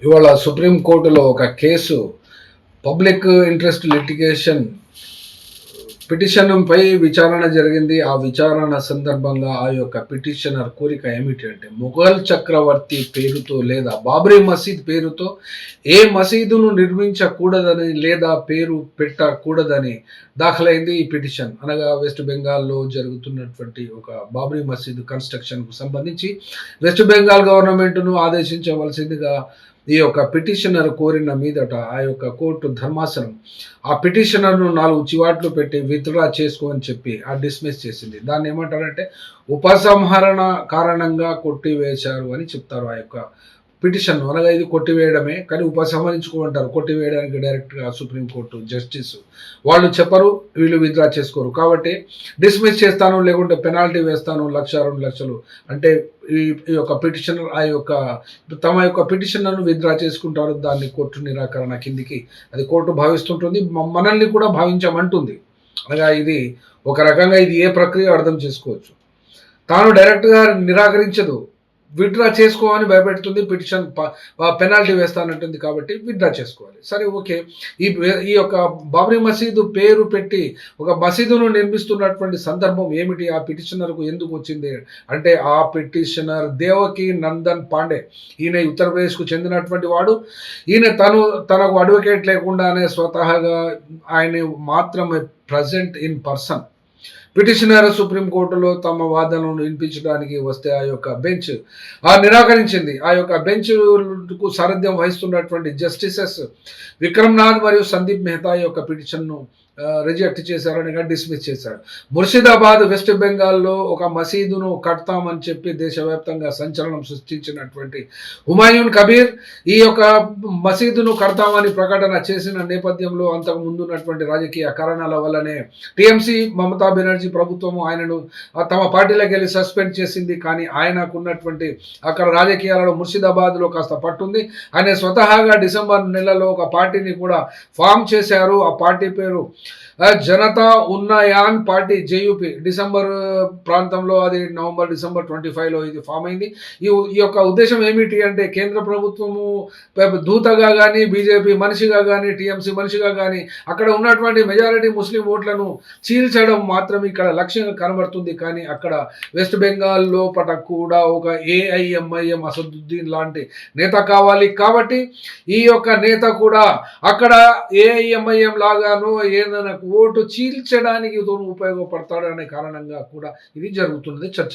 ఇవాళ సుప్రీంకోర్టులో ఒక కేసు పబ్లిక్ ఇంట్రెస్ట్ లిటిగేషన్ పిటిషన్‌పై విచారణ జరిగింది. ఆ విచారణ సందర్భంగా ఆ యొక్క పిటిషనర్ కోరిక ఏమిటి అంటే, మొఘల్ చక్రవర్తి పేరుతో లేదా బాబ్రీ మసీద్ పేరుతో ఏ మసీదును నిర్మించకూడదని లేదా పేరు పెట్టకూడదని దాఖలైంది ఈ పిటిషన్. అనగా వెస్ట్ బెంగాల్‌లో జరుగుతున్నటువంటి ఒక బాబ్రీ మసీదు కన్‌స్ట్రక్షన్‌కు సంబంధించి వెస్ట్ బెంగాల్ గవర్నమెంట్‌ను ఆదేశించవలసిందిగా ఈ యొక్క పిటిషనర్ కోరిన మీదట ఆ యొక్క కోర్టు ధర్మాసనం ఆ పిటిషనర్‌ను 4 చివాట్లు పెట్టి విత్‌డ్రా చేసుకో అని చెప్పి డిస్మిస్ చేసింది. దాన్నేమంటారంటే ఉపసంహరణ కారణంగా కొట్టివేశారు అని చెప్తారు. ఆ యొక్క పిటిషన్‌ను అనగా ఇది కొట్టివేయడమే. కానీ ఉపసంహరించుకో అంటారు. కొట్టివేయడానికి డైరెక్ట్‌గా సుప్రీంకోర్టు జస్టిస్ వాళ్ళు చెప్పరు. వీళ్ళు విత్‌డ్రా చేసుకోరు. కాబట్టి డిస్మిస్ చేస్తాను, లేకుంటే పెనాల్టీ వేస్తాను 1,00,000, 2,00,000 అంటే ఈ ఈ యొక్క పిటిషనర్ ఆ యొక్క తమ యొక్క పిటిషన్‌లను విత్‌డ్రా చేసుకుంటారు. దాన్ని కోర్టు నిరాకరణ కిందికి అది కోర్టు భావిస్తుంటుంది. మనల్ని కూడా భావించమంటుంది. అనగా ఇది ఒక రకంగా ఇది ఏ ప్రక్రియ అర్థం చేసుకోవచ్చు. తాను డైరెక్ట్‌గా నిరాకరించదు. విత్‌డ్రా చేసుకో అని భయపెడుతుంది. పిటిషన్ పెనాల్టీ వేస్తానంటుంది కాబట్టి విత్‌డ్రా చేసుకోవాలి. సరే ఓకే. ఈ యొక్క బాబ్రీ మసీదు పేరు పెట్టి ఒక మసీదును నిర్మిస్తున్నటువంటి సందర్భం ఏమిటి? ఆ పిటిషనర్‌కు ఎందుకొచ్చింది? అంటే ఆ పిటిషనర్ దేవకి నందన్ పాండే. ఈయన ఉత్తరప్రదేశ్‌కు చెందినటువంటి వాడు. ఈయన తనకు అడ్వకేట్ లేకుండానే స్వతహాగా ఆయన మాత్రమే ప్రెజెంట్ ఇన్ పర్సన్ పిటిషనర్ సుప్రీంకోర్టులో తమ వాదనను వినిపించడానికి వస్తే ఆ యొక్క బెంచ్ నిరాకరించింది. ఆ యొక్క బెంచ్‌కు సారథ్యం వహిస్తున్నటువంటి జస్టిసెస్ విక్రమ్‌నాథ్ మరియు సందీప్ మెహతా యొక్క పిటిషన్‌ను రిజెక్ట్ చేశారు అనగా డిస్మిస్ చేశారు. ముర్షిదాబాద్ వెస్ట్ బెంగాల్‌లో ఒక మసీదును కడతామని చెప్పి దేశవ్యాప్తంగా సంచలనం సృష్టించినటువంటి హుమాయూన్ కబీర్ ఈ యొక్క మసీదును కడతామని ప్రకటన చేసిన నేపథ్యంలో అంతకు ముందున్నటువంటి రాజకీయ కారణాల వల్లనే టీఎంసీ మమతా బెనర్జీ ప్రభుత్వము ఆయనను తమ పార్టీలోకి వెళ్ళి సస్పెండ్ చేసింది. కానీ ఆయనకున్నటువంటి అక్కడ రాజకీయాలలో ముర్షిదాబాద్లో కాస్త పట్టుంది. ఆయన స్వతహాగా డిసెంబర్ నెలలో ఒక పార్టీని కూడా ఫామ్ చేశారు. ఆ పార్టీ పేరు జనతా ఉన్నయాన్ పార్టీ జేయూపీ. డిసెంబర్ ప్రాంతంలో అది నవంబర్ డిసెంబర్ 25లో ఇది ఫామ్ అయింది. ఈ యొక్క ఉద్దేశం ఏమిటి అంటే కేంద్ర ప్రభుత్వము దూతగా కానీ బీజేపీ మనిషిగా కానీ టీఎంసీ మనిషిగా కానీ అక్కడ ఉన్నటువంటి మెజారిటీ ముస్లిం ఓట్లను చీల్చడం మాత్రం ఇక్కడ లక్ష్యంగా కనబడుతుంది. కానీ అక్కడ వెస్ట్ బెంగాల్ లోపల కూడా ఒక ఏఐఎంఐఎం అసదుద్దీన్ లాంటి నేత కావాలి. కాబట్టి ఈ యొక్క నేత కూడా అక్కడ ఏఐఎంఐఎం లాగానో ఏదైనా ఓటు చీల్చడానికి ఉపయోగపడతాడు అనే కారణంగా కూడా ఇది జరుగుతున్నది చర్చ.